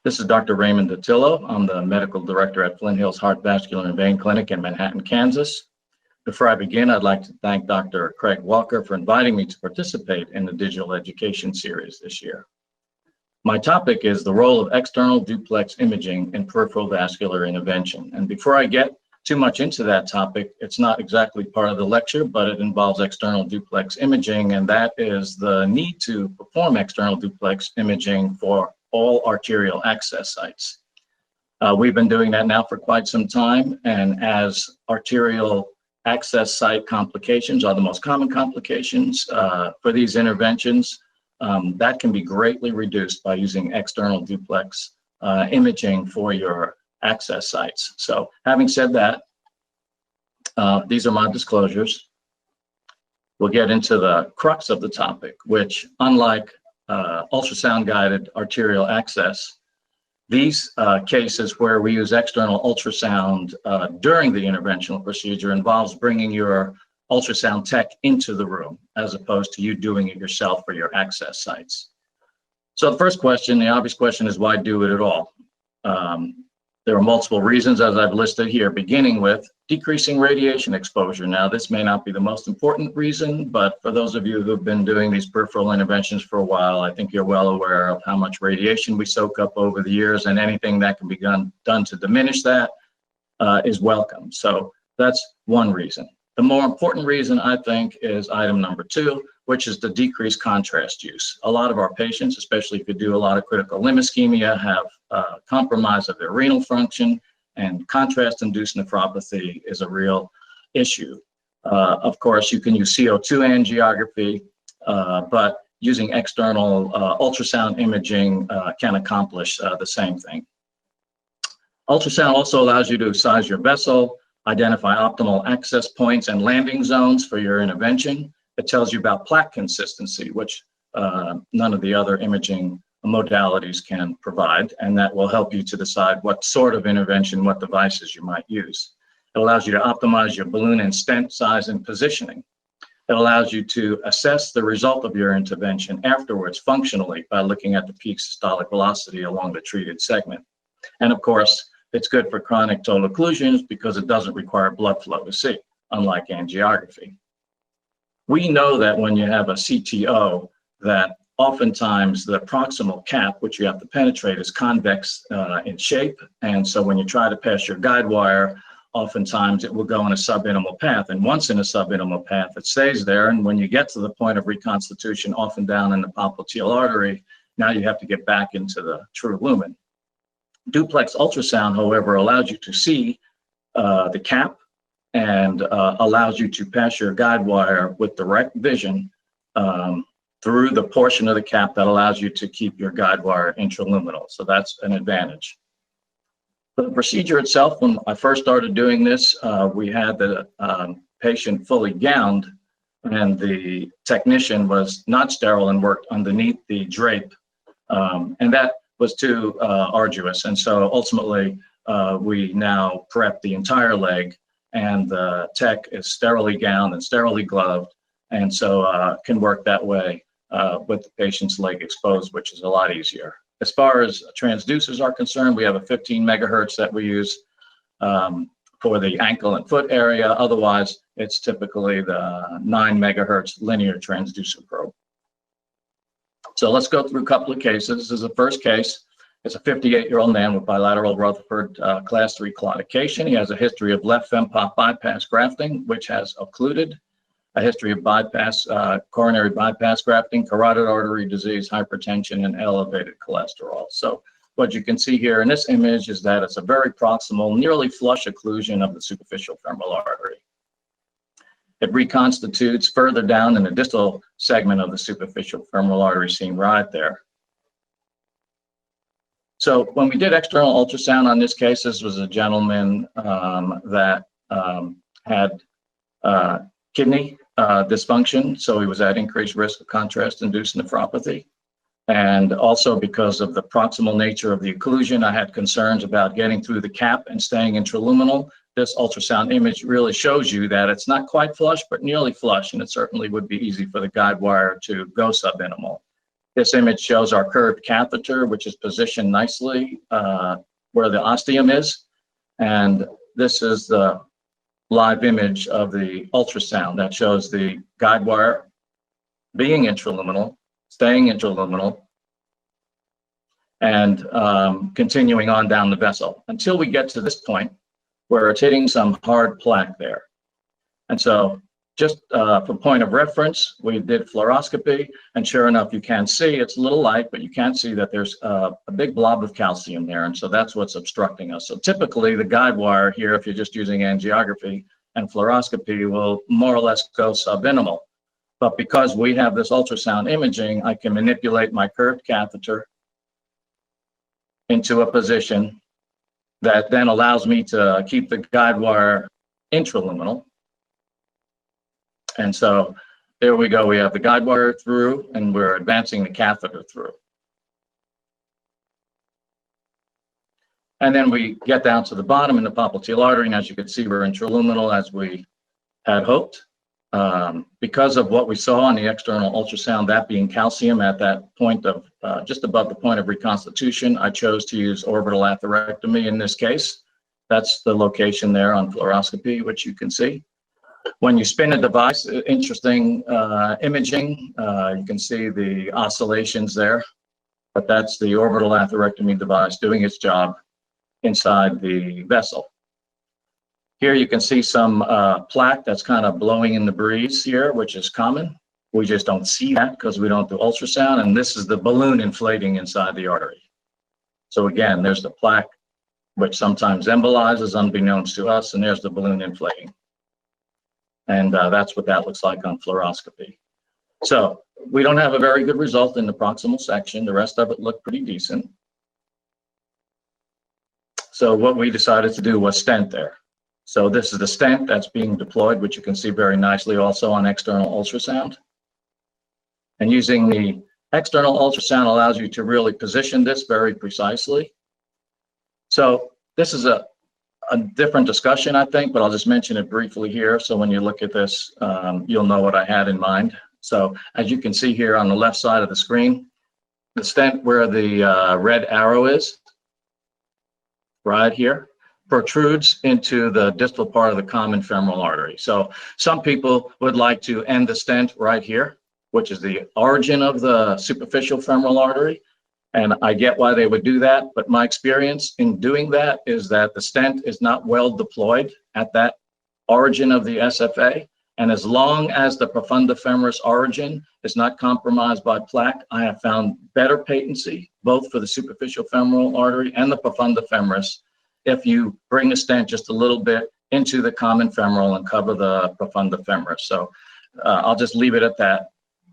This is Dr. Raymond Datillo. I'm the medical director at Flint Hills Heart, Vascular, and Vein Clinic in Manhattan, Kansas. Before I begin, I'd like to thank Dr. Craig Walker for inviting me to participate in the digital education series this year. My topic is the role of external duplex imaging in peripheral vascular intervention. And before I get too much into that topic, it's not exactly part of the lecture, but it involves external duplex imaging, and that is the need to perform external duplex imaging for all arterial access sites. We've been doing that now for quite some time, and as arterial access site complications are the most common complications for these interventions, that can be greatly reduced by using external duplex imaging for your access sites. So having said that, these are my disclosures. We'll get into the crux of the topic, which, unlike ultrasound-guided arterial access, these cases where we use external ultrasound during the interventional procedure involves bringing your ultrasound tech into the room, as opposed to you doing it yourself for your access sites. So the first question, the obvious question, is why do it at all? There are multiple reasons, as I've listed here, beginning with decreasing radiation exposure. Now, this may not be the most important reason, but for those of you who've been doing these peripheral interventions for a while, I think you're well aware of how much radiation we soak up over the years, and anything that can be done to diminish that is welcome. So that's one reason. The more important reason, I think, is item number two, which is the decreased contrast use. A lot of our patients, especially if you do a lot of critical limb ischemia, have compromise of their renal function, and contrast-induced nephropathy is a real issue. Of course, you can use CO2 angiography, but using external ultrasound imaging can accomplish the same thing. Ultrasound also allows you to size your vessel, identify optimal access points and landing zones for your intervention. It tells you about plaque consistency, which none of the other imaging modalities can provide, and that will help you to decide what sort of intervention, what devices you might use. It allows you to optimize your balloon and stent size and positioning. It allows you to assess the result of your intervention afterwards functionally by looking at the peak systolic velocity along the treated segment. And of course, it's good for chronic total occlusions because it doesn't require blood flow to see, unlike angiography. We know that when you have a CTO, that oftentimes the proximal cap, which you have to penetrate, is convex in shape. And so when you try to pass your guide wire, oftentimes it will go in a subintimal path. And once in a subintimal path, it stays there. And when you get to the point of reconstitution, often down in the popliteal artery, now you have to get back into the true lumen. Duplex ultrasound, however, allows you to see the cap and allows you to pass your guide wire with direct vision through the portion of the cap that allows you to keep your guide wire intraluminal. So that's an advantage. For the procedure itself, when I first started doing this, we had the patient fully gowned, and the technician was not sterile and worked underneath the drape. And that was too arduous. And so ultimately, we now prep the entire leg, and the tech is sterilely gowned and sterilely gloved, and so can work that way with the patient's leg exposed, which is a lot easier. As far as transducers are concerned, we have a 15 megahertz that we use for the ankle and foot area. Otherwise, it's typically the 9 megahertz linear transducer probe. So let's go through a couple of cases. This is the first case. It's a 58-year-old man with bilateral Rutherford class 3 claudication. He has a history of left fempop bypass grafting, which has occluded, a history of bypass, coronary bypass grafting, carotid artery disease, hypertension, and elevated cholesterol. So what you can see here in this image is that it's a very proximal, nearly flush occlusion of the superficial femoral artery. It reconstitutes further down in the distal segment of the superficial femoral artery seen right there. So when we did external ultrasound on this case, this was a gentleman that had kidney dysfunction, so he was at increased risk of contrast-induced nephropathy. And also because of the proximal nature of the occlusion, I had concerns about getting through the cap and staying intraluminal. This ultrasound image really shows you that it's not quite flush, but nearly flush, and it certainly would be easy for the guide wire to go subintimal. This image shows our curved catheter, which is positioned nicely where the ostium is. And this is the live image of the ultrasound that shows the guide wire being intraluminal, staying intraluminal, and continuing on down the vessel until we get to this point where it's hitting some hard plaque there. And so just for point of reference, we did fluoroscopy, and sure enough, you can see it's a little light, but you can see that there's a big blob of calcium there, and so that's what's obstructing us. So typically, the guide wire here, if you're just using angiography and fluoroscopy, will more or less go subintimal. But because we have this ultrasound imaging, I can manipulate my curved catheter into a position that then allows me to keep the guide wire intraluminal. And so there we go. We have the guide wire through, and we're advancing the catheter through. And then we get down to the bottom in the popliteal artery, and as you can see, we're intraluminal as we had hoped. Because of what we saw on the external ultrasound, that being calcium at that point of just above the point of reconstitution, I chose to use orbital atherectomy in this case. That's the location there on fluoroscopy, which you can see. When you spin a device, interesting imaging, you can see the oscillations there, but that's the orbital atherectomy device doing its job inside the vessel. Here you can see some plaque that's kind of blowing in the breeze here, which is common. We just don't see that because we don't do ultrasound, and this is the balloon inflating inside the artery. So again, there's the plaque, which sometimes embolizes unbeknownst to us, and there's the balloon inflating. And that's what that looks like on fluoroscopy. So we don't have a very good result in the proximal section. The rest of it looked pretty decent. So what we decided to do was stent there. So this is the stent that's being deployed, which you can see very nicely also on external ultrasound. And using the external ultrasound allows you to really position this very precisely. So this is a different discussion, I think, but I'll just mention it briefly here. So when you look at this, you'll know what I had in mind. So as you can see here on the left side of the screen, the stent where the red arrow is, right here, protrudes into the distal part of the common femoral artery. So some people would like to end the stent right here, which is the origin of the superficial femoral artery. And I get why they would do that, but my experience in doing that is that the stent is not well deployed at that origin of the SFA. And as long as the profunda femoris origin is not compromised by plaque, I have found better patency, both for the superficial femoral artery and the profunda femoris, if you bring the stent just a little bit into the common femoral and cover the profunda femoris. So I'll just leave it at that.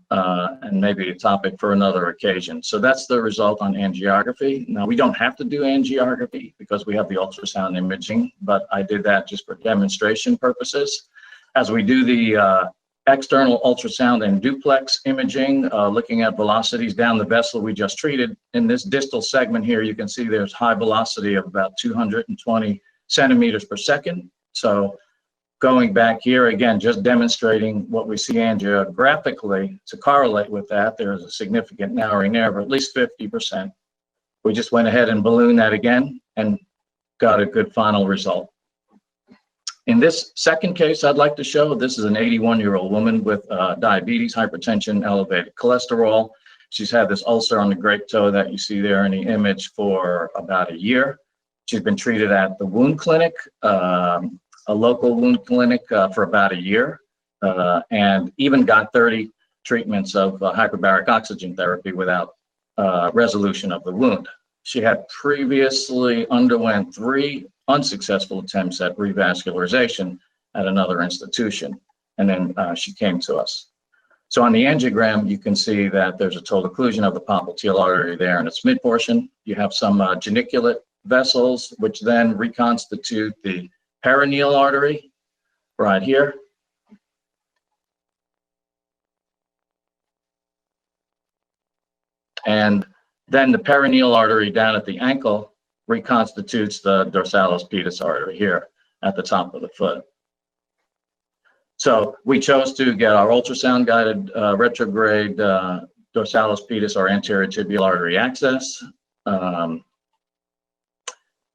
And maybe a topic for another occasion. So that's the result on angiography. Now, we don't have to do angiography because we have the ultrasound imaging, but I did that just for demonstration purposes. As we do the external ultrasound and duplex imaging, looking at velocities down the vessel we just treated, in this distal segment here, you can see there's high velocity of about 220 centimeters per second. So going back here, again, just demonstrating what we see angiographically to correlate with that, there is a significant narrowing there of at least 50%. We just went ahead and ballooned that again and got a good final result. In this second case I'd like to show, this is an 81-year-old woman with diabetes, hypertension, elevated cholesterol. She's had this ulcer on the great toe that you see there in the image for about a year. She's been treated at the wound clinic, a local wound clinic for about a year, and even got 30 treatments of hyperbaric oxygen therapy without resolution of the wound. She had previously underwent 3 unsuccessful attempts at revascularization at another institution, and then she came to us. So on the angiogram, you can see that there's a total occlusion of the popliteal artery there in its mid portion. You have some geniculate vessels, which then reconstitute the perineal artery right here. And then the perineal artery down at the ankle reconstitutes the dorsalis pedis artery here at the top of the foot. So we chose to get our ultrasound guided retrograde dorsalis pedis or anterior tibial artery access.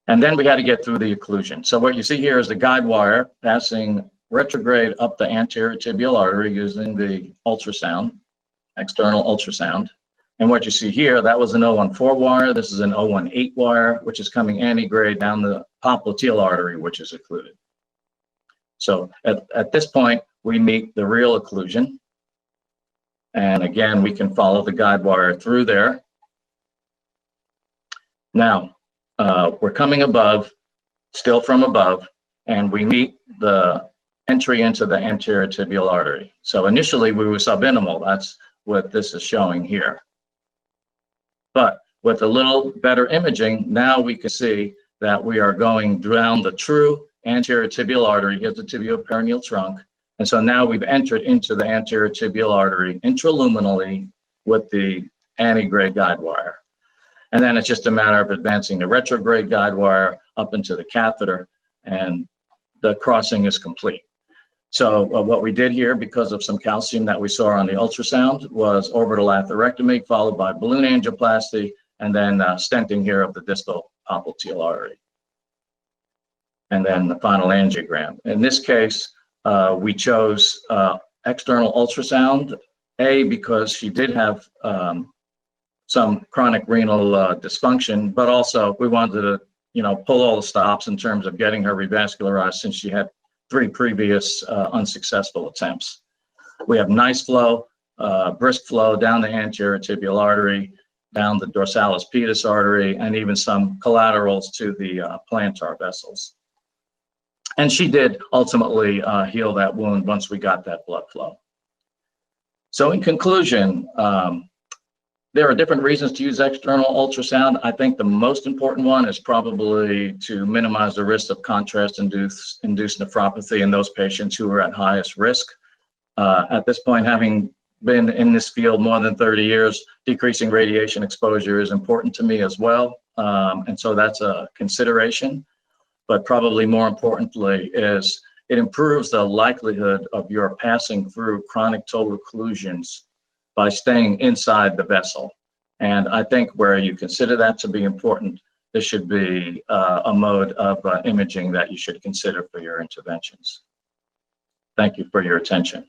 And then we had to get through the occlusion. So what you see here is the guide wire passing retrograde up the anterior tibial artery using the ultrasound, external ultrasound. And what you see here, that was an 014 wire. This is an 018 wire, which is coming antegrade down the popliteal artery, which is occluded. So at this point, we meet the real occlusion. And again, we can follow the guide wire through there. Now, we're coming above, still from above, and we meet the entry into the anterior tibial artery. So initially we were subintimal. That's what this is showing here. But with a little better imaging, now we can see that we are going down the true anterior tibial artery. Here's the tibio-perineal trunk. And so now we've entered into the anterior tibial artery intraluminally with the antegrade guide wire. And then it's just a matter of advancing the retrograde guide wire up into the catheter, and the crossing is complete. So what we did here, because of some calcium that we saw on the ultrasound, was orbital atherectomy, followed by balloon angioplasty, and then stenting here of the distal popliteal artery. And then the final angiogram. In this case, we chose external ultrasound, because she did have some chronic renal dysfunction, but also we wanted to, pull all the stops in terms of getting her revascularized since she had 3 previous unsuccessful attempts. We have nice flow, brisk flow down the anterior tibial artery, down the dorsalis pedis artery, and even some collaterals to the plantar vessels. And she did ultimately heal that wound once we got that blood flow. So in conclusion, there are different reasons to use external ultrasound. I think the most important one is probably to minimize the risk of contrast-induced nephropathy in those patients who are at highest risk. At this point, having been in this field more than 30 years, decreasing radiation exposure is important to me as well. And so that's a consideration. But probably more importantly is it improves the likelihood of your passing through chronic total occlusions by staying inside the vessel. And I think where you consider that to be important, this should be a mode of imaging that you should consider for your interventions. Thank you for your attention.